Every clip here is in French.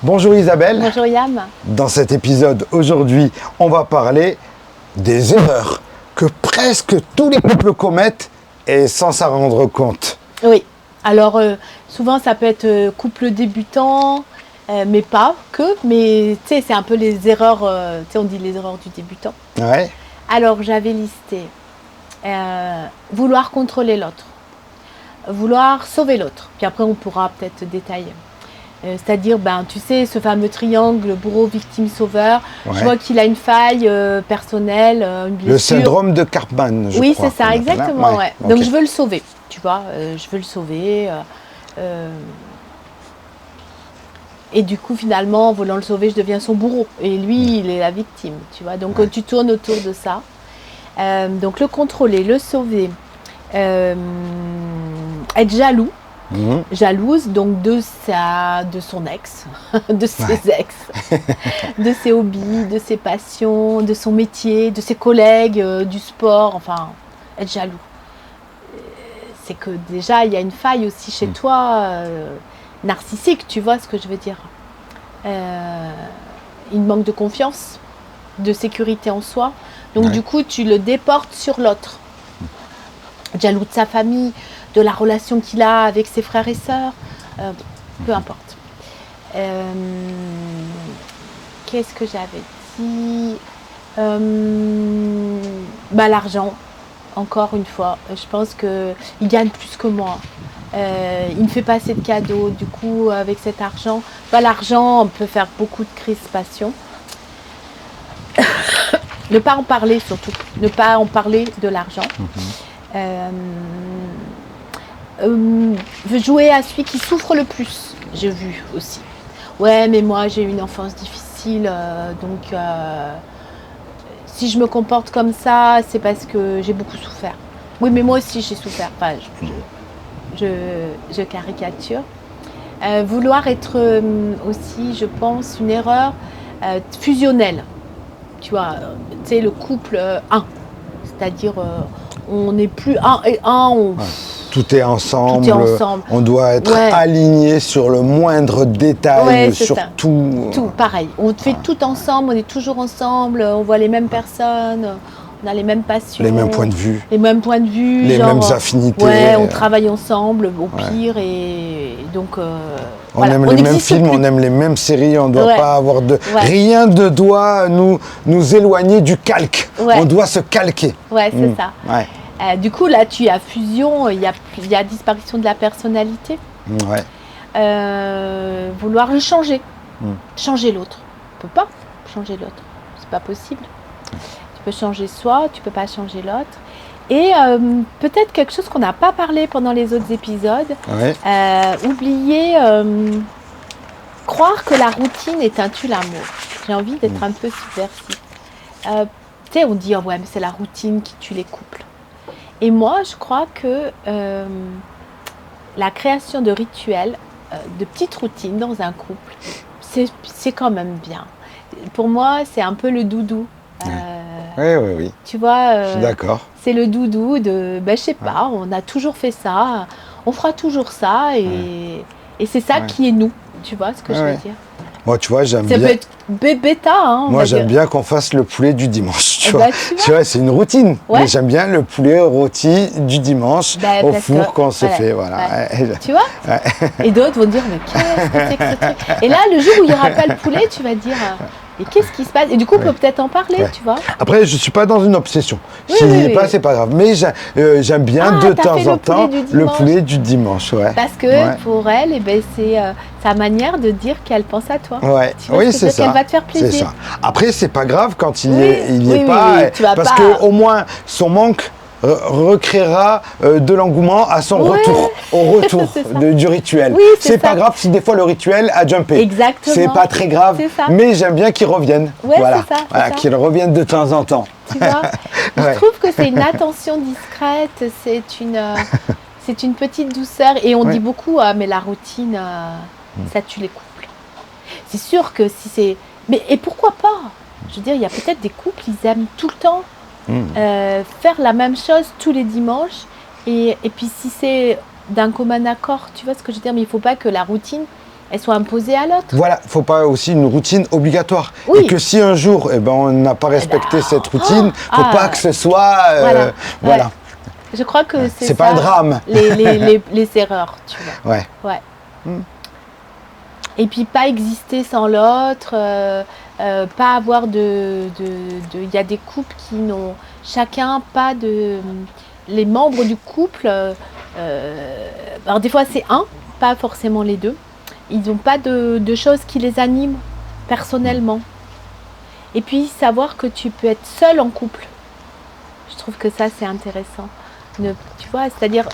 Bonjour Isabelle. Bonjour Yam. Dans cet épisode, aujourd'hui, on va parler des erreurs que presque tous les couples commettent et sans s'en rendre compte. Oui, alors souvent ça peut être couple débutant, mais pas que, mais tu sais, c'est un peu les erreurs, tu sais, on dit les erreurs du débutant. Ouais. Alors j'avais listé vouloir contrôler l'autre, vouloir sauver l'autre, puis après on pourra peut-être détailler. C'est-à-dire, tu sais, ce fameux triangle bourreau, victime, sauveur. Ouais. Je vois qu'il a une faille personnelle, une blessure. Le syndrome de Karpman, je crois. Oui, c'est ça, exactement. Ouais. Okay. Donc je veux le sauver, tu vois. Je veux le sauver. Et du coup, finalement, en voulant le sauver, je deviens son bourreau. Et lui, il est la victime, tu vois. Donc tu tournes autour de ça. Donc le contrôler, le sauver, être jaloux. Jalouse donc de son ex, de ses ex, de ses hobbies, de ses passions, de son métier, de ses collègues, du sport, enfin, être jaloux. C'est que déjà, il y a une faille aussi chez toi, narcissique, tu vois ce que je veux dire. Il manque de confiance, de sécurité en soi, donc du coup, tu le déportes sur l'autre. Jaloux de sa famille, de la relation qu'il a avec ses frères et sœurs, peu importe. Qu'est-ce que j'avais dit l'argent, encore une fois. Je pense qu'il gagne plus que moi. Il ne fait pas assez de cadeaux. Du coup, avec cet argent, l'argent, on peut faire beaucoup de crispation. Ne pas en parler surtout. Ne pas en parler de l'argent. Jouer à celui qui souffre le plus, j'ai vu aussi. Ouais, mais moi j'ai eu une enfance difficile, donc si je me comporte comme ça, c'est parce que j'ai beaucoup souffert. Oui, mais moi aussi j'ai souffert. Enfin, je caricature. Vouloir être aussi, je pense, une erreur fusionnelle. Tu vois, tu sais, le couple 1, c'est-à-dire on n'est plus 1 et 1, tout est ensemble, on doit être ouais. aligné sur le moindre détail, sur tout. Tout, pareil. On fait tout ensemble, on est toujours ensemble, on voit les mêmes personnes, on a les mêmes passions. Les mêmes points de vue. Les mêmes points de vue. Les mêmes affinités. Ouais, on travaille ensemble, au pire, et donc... on aime les mêmes films, on aime les mêmes séries, on ne doit pas avoir de... Rien ne doit nous éloigner du calque. On doit se calquer. Ouais, c'est ça. Ouais. Du coup, là, tu as fusion, il y a disparition de la personnalité. Ouais. Vouloir le changer. Changer l'autre. On ne peut pas changer l'autre. C'est pas possible. Tu peux changer soi, tu ne peux pas changer l'autre. Et peut-être quelque chose qu'on n'a pas parlé pendant les autres épisodes. Oublier, croire que la routine éteint-tu l'amour. J'ai envie d'être un peu subversive. Tu sais, on dit, ouais, mais c'est la routine qui tue les couples. Et moi, je crois que la création de rituels, de petites routines dans un couple, c'est quand même bien. Pour moi, c'est un peu le doudou. Oui. Tu vois, je suis d'accord. C'est le doudou de, je sais pas, on a toujours fait ça, on fera toujours ça, et c'est ça qui est nous. Tu vois ce que je veux dire? Moi, tu vois, j'aime bien. Ça peut être bêta, hein. Moi, j'aime bien qu'on fasse le poulet du dimanche. Tu vois, c'est une routine. Ouais. Mais j'aime bien le poulet rôti du dimanche au four quand on se fait. Voilà. Tu vois? Et d'autres vont dire, mais qu'est-ce que c'est que ce truc? Et là, le jour où il n'y aura pas le poulet, tu vas dire, et qu'est-ce qui se passe? Et du coup, on peut peut-être en parler, tu vois? Après, je ne suis pas dans une obsession. S'il n'y est pas, c'est pas grave. Mais j'aime bien de temps en temps le poulet du dimanche. Ouais. Parce que pour elle, c'est sa manière de dire qu'elle pense à toi. Ouais. Oui, c'est ça. Qu'elle va te faire plaisir. C'est ça. Après, c'est pas grave quand il n'y est pas. Parce qu'au moins, son manque recréera de l'engouement à son retour, au retour du rituel. Oui, c'est pas grave si des fois le rituel a jumpé. Exactement. C'est pas très grave, mais j'aime bien qu'il revienne. Ouais, voilà, qu'il revienne de temps en temps. Tu vois, je trouve que c'est une attention discrète, c'est une petite douceur. Et on dit beaucoup, mais la routine, ça tue les couples. C'est sûr que si c'est... Et pourquoi pas? Je veux dire, il y a peut-être des couples, ils aiment tout le temps faire la même chose tous les dimanches. Et puis si c'est d'un commun accord, tu vois ce que je veux dire? Mais il ne faut pas que la routine elles soient imposées à l'autre. Voilà, il ne faut pas aussi une routine obligatoire. Oui. Et que si un jour, on n'a pas respecté cette routine, il ne faut pas que ce soit... voilà. Ouais. Je crois que c'est pas un drame. Les erreurs, tu vois. Ouais. Et puis pas exister sans l'autre, pas avoir il y a des couples qui n'ont chacun pas de... Les membres du couple, alors des fois c'est un, pas forcément les deux, ils n'ont pas de choses qui les animent personnellement. Et puis savoir que tu peux être seul en couple. Je trouve que ça c'est intéressant. Tu vois, c'est-à-dire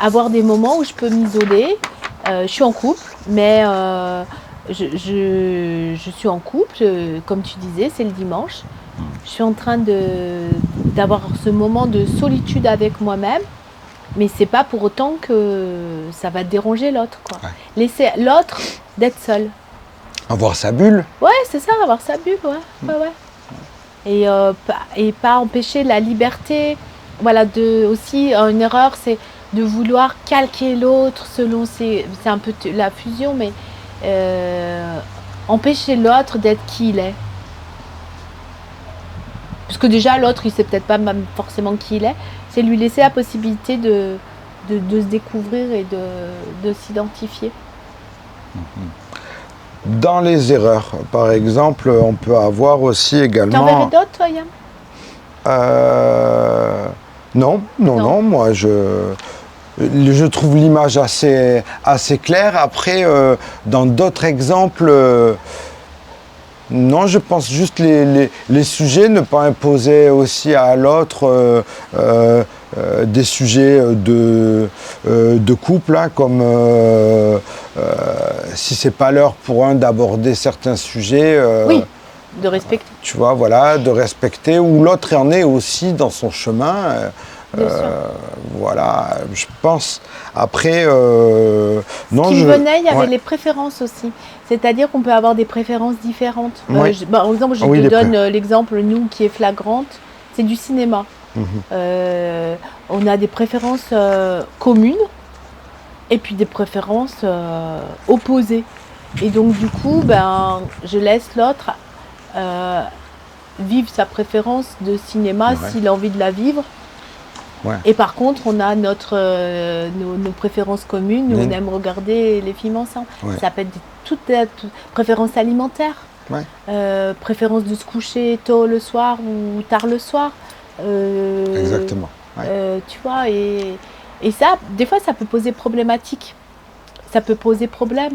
avoir des moments où je peux m'isoler. Je suis en couple, mais je suis en couple, comme tu disais, c'est le dimanche. Je suis en train d'avoir ce moment de solitude avec moi-même, mais c'est pas pour autant que ça va déranger l'autre, quoi. Ouais. Laisser l'autre d'être seul. Avoir sa bulle. Ouais, c'est ça, avoir sa bulle, ouais. Et pas empêcher la liberté. Voilà, aussi une erreur, c'est de vouloir calquer l'autre selon c'est un peu la fusion, mais empêcher l'autre d'être qui il est. Parce que déjà, l'autre, il ne sait peut-être pas même forcément qui il est. C'est lui laisser la possibilité de se découvrir et de s'identifier. Dans les erreurs, par exemple, on peut avoir aussi également... T'en verrais d'autres, toi, Yann ? Non, moi, je trouve l'image assez claire. Après, dans d'autres exemples... non, je pense juste les sujets, ne pas imposer aussi à l'autre des sujets de couple, hein, comme si c'est pas l'heure pour un d'aborder certains sujets. Oui, de respecter. Tu vois, voilà, de respecter, où l'autre en est aussi dans son chemin. Voilà, je pense. Après, non, il y avait les préférences aussi. C'est-à-dire qu'on peut avoir des préférences différentes. Par exemple, je te donne l'exemple, nous, qui est flagrante, c'est du cinéma. On a des préférences communes et puis des préférences opposées. Et donc, du coup, je laisse l'autre vivre sa préférence de cinéma s'il a envie de la vivre. Ouais. Et par contre, on a nos préférences communes. Nous, on aime regarder les films ensemble. Ouais. Ça peut être toutes préférences alimentaires, préférences de se coucher tôt le soir ou tard le soir. Exactement. Ouais. Tu vois, et ça, des fois, ça peut poser problématique. Ça peut poser problème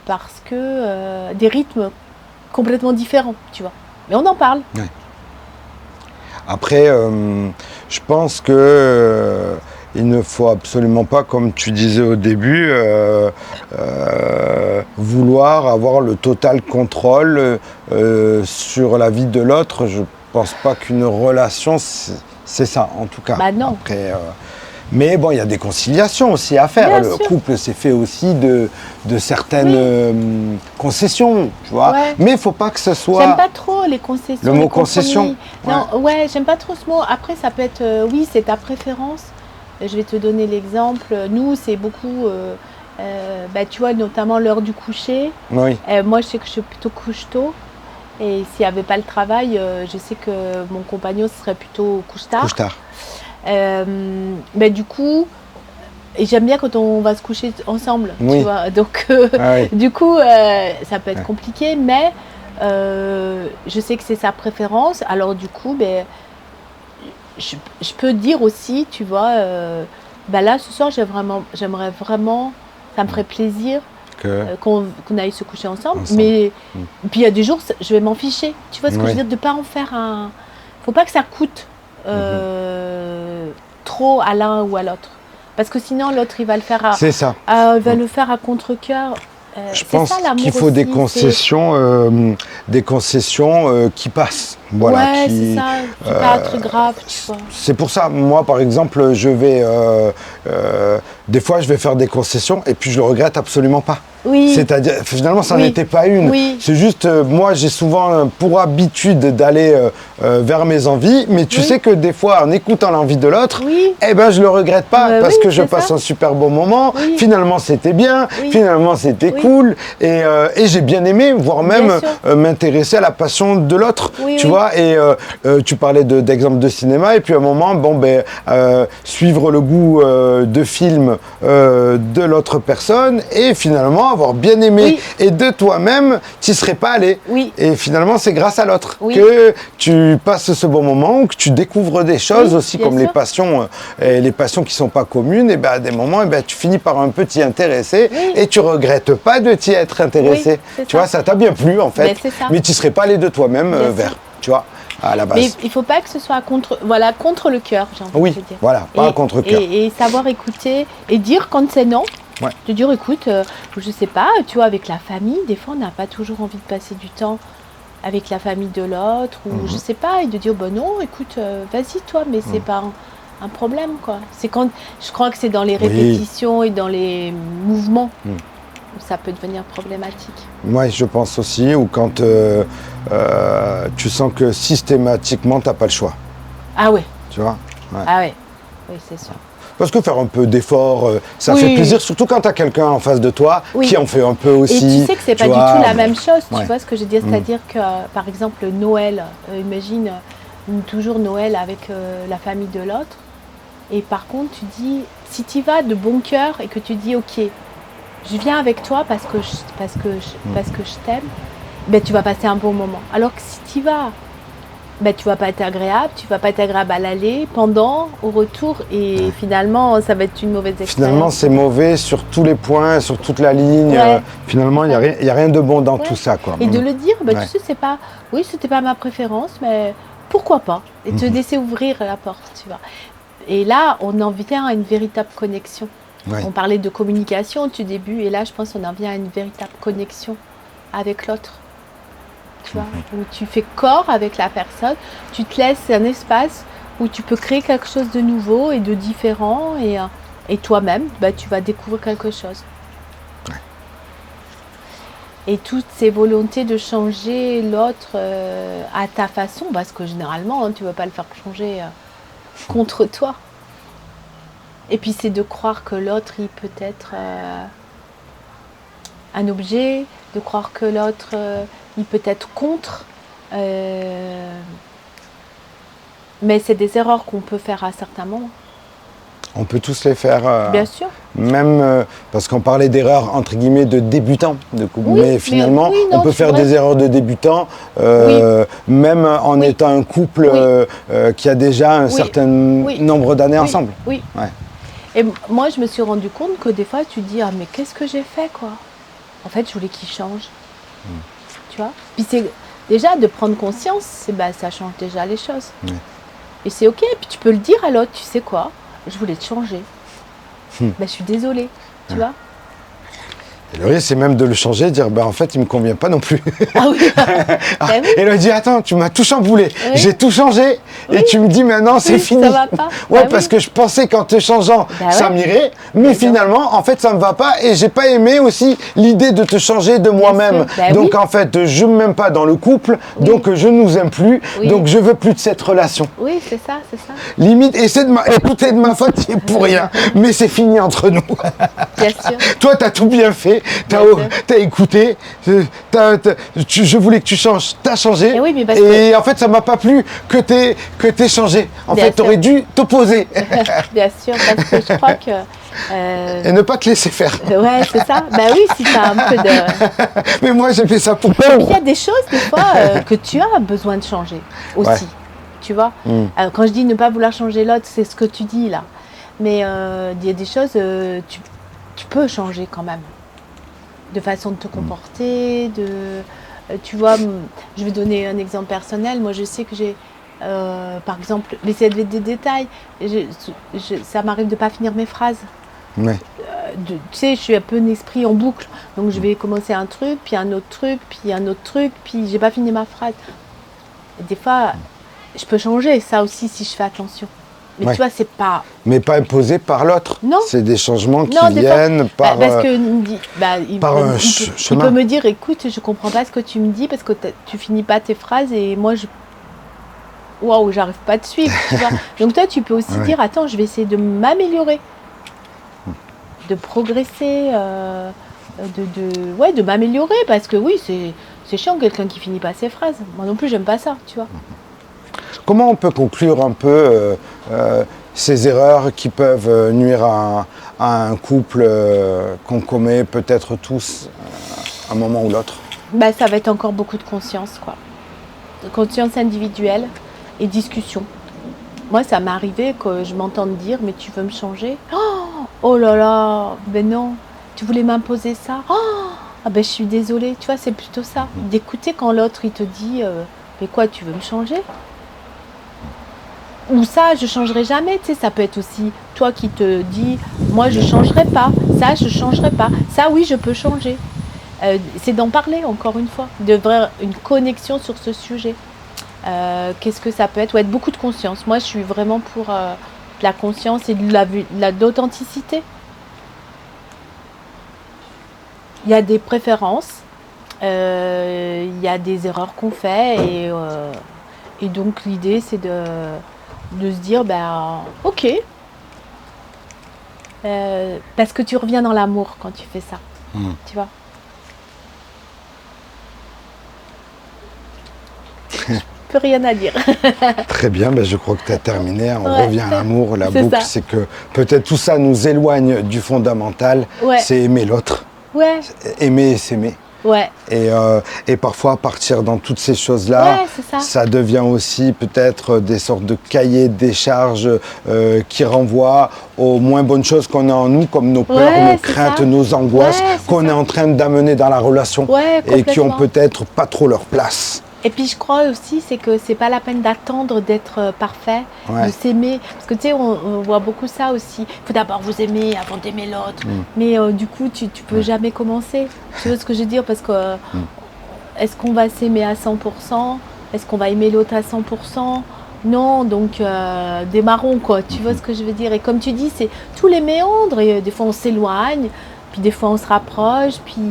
parce que des rythmes complètement différents, tu vois. Mais on en parle. Ouais. Après, je pense que il ne faut absolument pas, comme tu disais au début, vouloir avoir le total contrôle sur la vie de l'autre. Je ne pense pas qu'une relation, c'est ça, en tout cas. Bah non. Après, mais bon, il y a des conciliations aussi à faire. Bien sûr. Couple, c'est fait aussi de certaines concessions, tu vois. Ouais. Mais il ne faut pas que ce soit... J'aime pas trop les concessions. Le mot concession. Non, j'aime pas trop ce mot. Après, ça peut être, oui, c'est ta préférence. Je vais te donner l'exemple. Nous, c'est beaucoup, tu vois, notamment l'heure du coucher. Oui. Moi, je sais que je suis plutôt couche-tôt. Et s'il n'y avait pas le travail, je sais que mon compagnon serait plutôt couche-tard. Couche-tard. Du coup, et j'aime bien quand on va se coucher ensemble, tu vois. Donc, du coup, ça peut être compliqué, mais je sais que c'est sa préférence. Alors, du coup, je peux dire aussi, tu vois, là, ce soir, j'aimerais vraiment, ça me ferait plaisir qu'on aille se coucher ensemble. Mais puis, il y a des jours, je vais m'en ficher. Tu vois ce que je veux dire, de ne pas en faire un... Faut pas que ça coûte trop à l'un ou à l'autre. Parce que sinon, l'autre, il va le faire c'est ça. Il va le faire à contre-cœur. Je pense qu'il faut aussi, des concessions qui passent. Voilà, c'est ça, qui pas très grave. C'est pour ça, moi, par exemple, je vais... des fois, je vais faire des concessions et puis je le regrette absolument pas. Oui. C'est-à-dire, finalement, ça n'était pas une. Oui. C'est juste, moi, j'ai souvent pour habitude d'aller vers mes envies, mais tu sais que des fois, en écoutant l'envie de l'autre, eh ben, je le regrette pas parce que je passe un super bon moment. Finalement, c'était bien. Finalement, c'était cool. Et j'ai bien aimé, voire même m'intéresser à la passion de l'autre. Tu vois, et tu parlais d'exemples de cinéma, et puis à un moment, bon, ben, suivre le goût de film de l'autre personne, et finalement, avoir bien aimé et de toi-même, tu n'y serais pas allé. Et finalement, c'est grâce à l'autre que tu passes ce bon moment, ou que tu découvres des choses aussi, comme les passions qui ne sont pas communes. Et ben, à des moments, tu finis par un peu t'y intéresser et tu ne regrettes pas de t'y être intéressé. Tu vois, ça t'a bien plu en fait, mais tu n'y serais pas allé de toi-même vers, tu vois, à la base. Mais il ne faut pas que ce soit contre le cœur, j'ai envie de dire. Voilà, pas contre cœur. Et savoir écouter et dire quand c'est non. De dire, écoute, je sais pas, tu vois, avec la famille, des fois, on n'a pas toujours envie de passer du temps avec la famille de l'autre, ou je sais pas, et de dire, bon non, écoute, vas-y toi, mais c'est pas un problème, quoi. C'est quand, je crois que c'est dans les répétitions et dans les mouvements où ça peut devenir problématique. Moi, je pense aussi, ou quand tu sens que systématiquement, tu n'as pas le choix. Ah ouais. Tu vois ? Ah ouais, oui, c'est sûr. Parce que faire un peu d'effort, ça fait plaisir, surtout quand tu as quelqu'un en face de toi qui en fait un peu aussi. Et tu sais que c'est pas du tout la même chose, tu vois ce que je veux dire, c'est-à-dire que, par exemple, Noël, imagine toujours Noël avec la famille de l'autre, et par contre, tu dis, si tu y vas de bon cœur et que tu dis, ok, je viens avec toi parce que je t'aime, ben, tu vas passer un bon moment. Alors que si tu y vas, ben, tu vas pas être agréable, à l'aller, pendant, au retour, et finalement, ça va être une mauvaise expérience. Finalement, c'est mauvais sur tous les points, sur toute la ligne. Finalement, il n'y a rien de bon dans tout ça, quoi. Et de le dire, ben, tu sais, c'était pas ma préférence, mais pourquoi pas ? Et te laisser ouvrir la porte, tu vois. Et là, on en vient à une véritable connexion. On parlait de communication au tout début, et là, je pense qu'on en vient à une véritable connexion avec l'autre. Tu vois, où tu fais corps avec la personne, tu te laisses un espace où tu peux créer quelque chose de nouveau et de différent, et toi-même, bah, tu vas découvrir quelque chose. Et toutes ces volontés de changer l'autre à ta façon, parce que généralement, tu ne veux pas le faire changer contre toi. Et puis c'est de croire que l'autre, il peut être un objet, de croire que l'autre, il peut être contre. Mais c'est des erreurs qu'on peut faire à certains moments. On peut tous les faire. Bien sûr. Même parce qu'on parlait d'erreurs entre guillemets de débutants. Mais finalement, on peut faire des erreurs de débutants, même en étant un couple qui a déjà un certain nombre d'années ensemble. Oui. Et moi, je me suis rendu compte que des fois, tu te dis, ah mais qu'est-ce que j'ai fait, quoi. En fait, je voulais qu'il change. Tu vois. Puis c'est déjà de prendre conscience, ça change déjà les choses. Et c'est ok. Et puis tu peux le dire à l'autre, tu sais quoi, je voulais te changer. Je suis désolée, tu vois. Et le risque, c'est même de le changer, de dire, en fait, il ne me convient pas non plus. Ah oui. Et elle dit, attends, tu m'as tout chamboulé, j'ai tout changé, et tu me dis maintenant, c'est fini. Ça va pas. Parce que je pensais qu'en te changeant, ça m'irait, mais finalement, en fait, ça ne me va pas, et j'ai pas aimé aussi l'idée de te changer de moi-même. Donc, en fait, je ne m'aime pas dans le couple, donc je ne nous aime plus, donc je veux plus de cette relation. Oui, c'est ça. Limite, écoutez de ma faute, c'est pour rien, mais c'est fini entre nous. Bien sûr. Toi, tu as tout bien fait. T'as écouté, je voulais que tu changes, t'as changé, et en fait ça m'a pas plu que t'aies changé. En fait, t'aurais dû t'opposer. Bien sûr, parce que je crois que... Et ne pas te laisser faire. Ouais, c'est ça. Oui, si t'as un peu de... Mais moi j'ai fait ça pour toi. Il y a des choses des fois que tu as besoin de changer aussi, tu vois. Alors, quand je dis ne pas vouloir changer l'autre, c'est ce que tu dis là. Mais il y a des choses, tu peux changer quand même. De façon de te comporter, tu vois, je vais donner un exemple personnel. Moi, je sais que j'ai, par exemple, l'essai de des détails. Ça m'arrive de ne pas finir mes phrases. Tu sais, je suis un peu un esprit en boucle. Donc, je vais commencer un truc, puis un autre truc, puis un autre truc, puis j'ai pas fini ma phrase. Et des fois, je peux changer ça aussi si je fais attention. Mais tu vois, c'est pas... Mais pas imposé par l'autre. Non. C'est des changements qui viennent par... parce que il peut me dire, écoute, je comprends pas ce que tu me dis parce que tu finis pas tes phrases et moi, waouh, j'arrive pas à te suivre. Tu vois. Donc toi, tu peux aussi dire, attends, je vais essayer de m'améliorer, de progresser, de m'améliorer parce que oui, c'est chiant quelqu'un qui finit pas ses phrases. Moi non plus, j'aime pas ça, tu vois. Comment on peut conclure un peu ces erreurs qui peuvent nuire à un couple qu'on commet peut-être tous à un moment ou l'autre? Ça va être encore beaucoup de conscience, quoi. De conscience individuelle et discussion. Moi, ça m'est arrivé que je m'entende dire, mais tu veux me changer? Oh là là, ben non, tu voulais m'imposer ça? Je suis désolée, tu vois, c'est plutôt ça. D'écouter quand l'autre, il te dit, mais quoi, tu veux me changer? Ou ça, je changerai jamais, tu sais, ça peut être aussi toi qui te dis, moi je changerai pas, ça je changerai pas, ça oui je peux changer. C'est d'en parler encore une fois, de voir une connexion sur ce sujet. Qu'est-ce que ça peut être? Être beaucoup de conscience. Moi je suis vraiment pour la conscience et de l'authenticité. Il y a des préférences, il y a des erreurs qu'on fait et donc l'idée c'est de se dire, ok, parce que tu reviens dans l'amour quand tu fais ça, tu vois. Je peux rien à dire. Très bien, je crois que tu as terminé, on revient à l'amour, la boucle, c'est que peut-être tout ça nous éloigne du fondamental, c'est aimer l'autre, aimer et s'aimer. Et parfois partir dans toutes ces choses-là, ça devient aussi peut-être des sortes de cahiers des charges qui renvoient aux moins bonnes choses qu'on a en nous, comme nos peurs, nos craintes, nos angoisses, qu'on est en train d'amener dans la relation et qui ont peut-être pas trop leur place. Et puis je crois aussi, c'est que c'est pas la peine d'attendre d'être parfait, de s'aimer. Parce que tu sais, on voit beaucoup ça aussi. Il faut d'abord vous aimer avant d'aimer l'autre. Mais du coup, tu peux jamais commencer. Tu vois ce que je veux dire? Parce que est-ce qu'on va s'aimer à 100%? Est-ce qu'on va aimer l'autre à 100%? Non, donc démarrons quoi. Tu vois ce que je veux dire? Et comme tu dis, c'est tous les méandres. Et des fois on s'éloigne, puis des fois on se rapproche, puis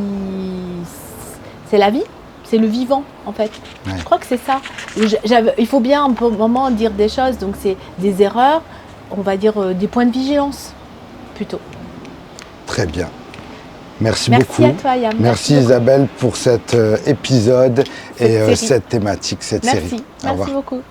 c'est la vie. C'est le vivant, en fait. Je crois que c'est ça. Il faut bien, un moment, dire des choses. Donc, c'est des erreurs, on va dire des points de vigilance, plutôt. Très bien. Merci beaucoup. Merci à toi, Yam. Merci Isabelle pour cet épisode et cette thématique, cette série. Merci beaucoup.